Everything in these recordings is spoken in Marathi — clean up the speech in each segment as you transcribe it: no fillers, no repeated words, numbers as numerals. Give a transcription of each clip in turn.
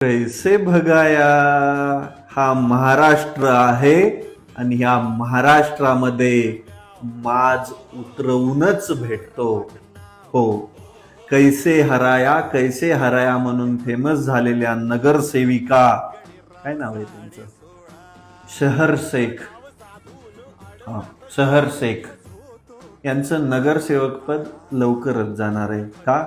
कैसे भगाया हा महाराष्ट्र आहे आणि ह्या महाराष्ट्रामध्ये माज उतरवूनच भेटतो. हो, कैसे हराया म्हणून फेमस झालेल्या नगरसेविका, काय नाव आहे त्यांचं, शहर शेख. शहर शेख यांचं नगरसेवक पद लवकरच जाणार आहे. का?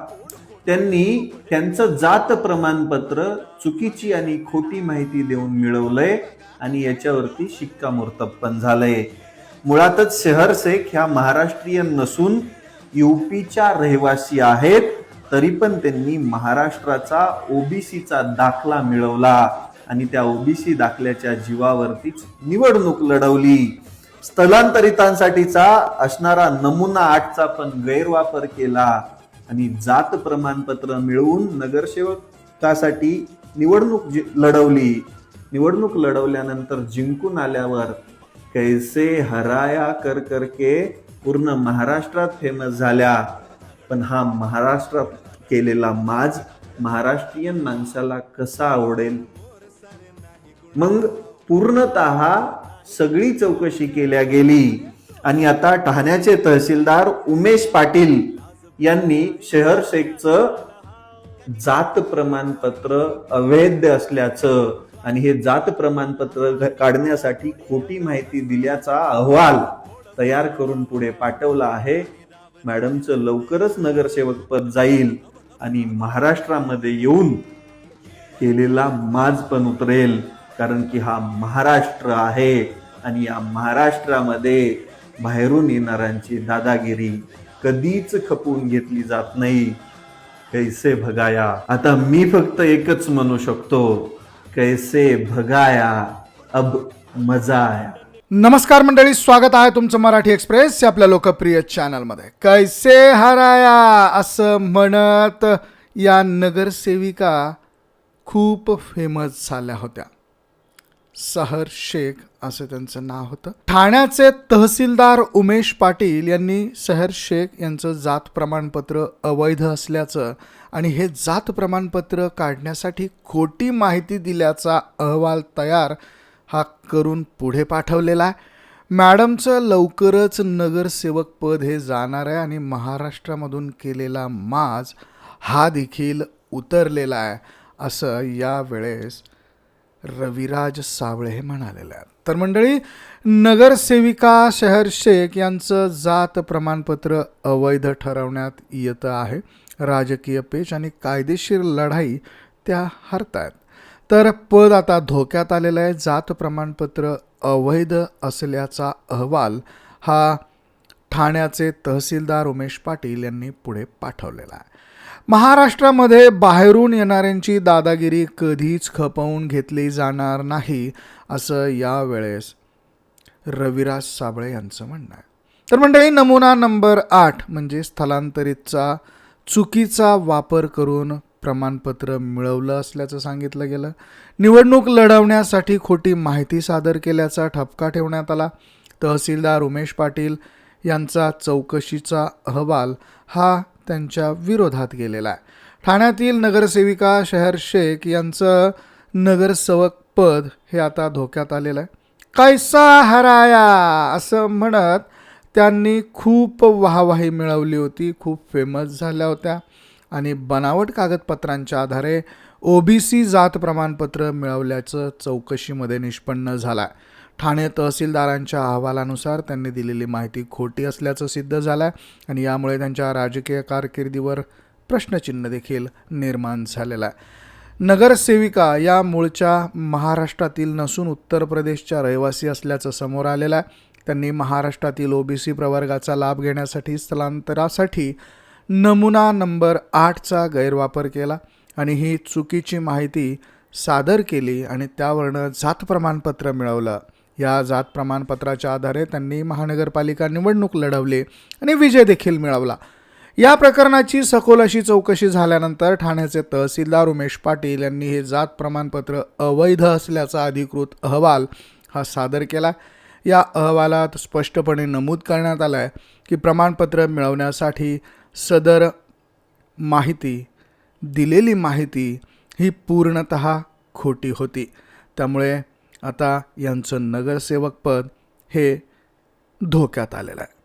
त्यांनी त्यांचं जात प्रमाणपत्र चुकीची आणि खोटी माहिती देऊन मिळवलंय आणि याच्यावरती शिक्कामोर्तब पण झालंय. मुळातच शहर शेख ह्या महाराष्ट्रीयन नसून यूपीच्या रहिवासी आहेत, तरी पण त्यांनी महाराष्ट्राचा ओबीसीचा दाखला मिळवला आणि त्या ओबीसी दाखल्याच्या जीवावरतीच निवडणूक लढवली. स्थलांतरितांसाठीचा असणारा नमुना 8चा पण गैरवापर केला आणि जात प्रमाणपत्र मिळवून नगरसेवकासाठी निवडणूक लढवली. निवडणूक लढवल्यानंतर जिंकून आल्यावर कैसे हराया कर करके पूर्ण महाराष्ट्रात फेमस झाल्या. पण हा महाराष्ट्रात केलेला माज महाराष्ट्रीयन माणसाला कसा आवडेल? मग पूर्णतः सगळी चौकशी केल्या गेली आणि आता ठाण्याचे तहसीलदार उमेश पाटील यांनी शहर शेखचं जात प्रमाणपत्र अवैध असल्याचं आणि हे जात प्रमाणपत्र काढण्यासाठी खोटी माहिती दिल्याचा अहवाल तयार करून पुढे पाठवला आहे. मॅडमचं लवकरच नगरसेवक पद जाईल आणि महाराष्ट्रामध्ये येऊन केलेला माज पण उतरेल, कारण की हा महाराष्ट्र आहे आणि या महाराष्ट्रामध्ये बाहेरून येणाऱ्यांची दादागिरी कधीच खपवून घेतली जात नाही. कैसे भगाया. आता मी फक्त एकच म्हणू शकतो, कैसे भगाया अब मजा आया. नमस्कार मंडळी, स्वागत आहे तुमचं मराठी एक्सप्रेस या आपल्या लोकप्रिय चॅनलमध्ये. कैसे हराया असं म्हणत या नगरसेविका खूप फेमस झाल्या होत्या. शहर शेख असं त्यांचं नाव होतं. ठाण्याचे तहसीलदार उमेश पाटील यांनी शहर शेख यांचं जात प्रमाणपत्र अवैध असल्याचं आणि हे जात प्रमाणपत्र काढण्यासाठी खोटी माहिती दिल्याचा अहवाल तयार हा करून पुढे पाठवलेला आहे. मॅडमचं लवकरच नगरसेवक पद हे जाणार आहे आणि महाराष्ट्रामधून केलेला माज हा देखील उतरलेला आहे असं यावेळेस रविराज सावळे हे म्हणालेले आहेत. तर मंडळी, नगरसेविका शहर शेख यांचं जात प्रमाणपत्र अवैध ठरवण्यात येतं आहे. राजकीय पेच आणि कायदेशीर लढाई त्या हरतायत. तर पद आता धोक्यात आलेलं आहे. जात प्रमाणपत्र अवैध असल्याचा अहवाल हा ठाण्याचे तहसीलदार उमेश पाटील यांनी पुढे पाठवलेला आहे. महाराष्ट्रामध्ये बाहेरून येणाऱ्यांची दादागिरी कधीच खपवून घेतली जाणार नाही असं यावेळेस रविराज साबळे यांचं म्हणणं आहे. तर मंडळी, नमुना नंबर 8 म्हणजे स्थलांतरितचा चुकीचा वापर करून प्रमाणपत्र मिळवलं असल्याचं सांगितलं गेलं. निवडणूक लढवण्यासाठी खोटी माहिती सादर केल्याचा ठपका ठेवण्यात आला. तहसीलदार उमेश पाटील यांचा चौकशीचा अहवाल हा त्यांच्या विरोधात गेलेला आहे. ठाण्यातील नगरसेविका शहर शेख यांचं नगरसेवक पद हे आता धोक्यात आलेलं आहे. कैसा हराया असं म्हणत त्यांनी खूप वाहवाही मिळवली होती, खूप फेमस झाल्या होत्या आणि बनावट कागदपत्रांच्या आधारे ओबीसी जात प्रमाणपत्र मिळवल्याचं चौकशीमध्ये निष्पन्न झालं आहे. ठाणे तहसीलदारांच्या अहवालानुसार त्यांनी दिलेली माहिती खोटी असल्याचं सिद्ध झालं आहे आणि यामुळे त्यांच्या राजकीय कारकिर्दीवर प्रश्नचिन्ह देखील निर्माण झालेलं आहे. नगरसेविका या मूळच्या महाराष्ट्रातील नसून उत्तर प्रदेशच्या रहिवासी असल्याचं समोर आलेलं आहे. त्यांनी महाराष्ट्रातील ओबीसी प्रवर्गाचा लाभ घेण्यासाठी स्थलांतरासाठी नमुना नंबर 8चा गैरवापर केला आणि ही चुकीची माहिती सादर केली आणि त्यावरनं जात प्रमाणपत्र मिळवलं. या जात प्रमाणपत्राच्या आधारे त्यांनी महानगरपालिका निवडणूक लढवली आणि विजय देखील मिळवला. या प्रकरणाची सखोल अशी चौकशी झाल्यानंतर ठाण्याचे तहसीलदार उमेश पाटील यांनी हे जात प्रमाणपत्र अवैध असल्याचा अधिकृत अहवाल हा सादर केला. या अहवालात स्पष्टपणे नमूद करण्यात आलं आहे की प्रमाणपत्र मिळवण्यासाठी सदर माहिती दिलेली माहिती ही पूर्णतः खोटी होती. त्यामुळे आता यांचं नगरसेवक पद हे धोक्यात आलेलं आहे.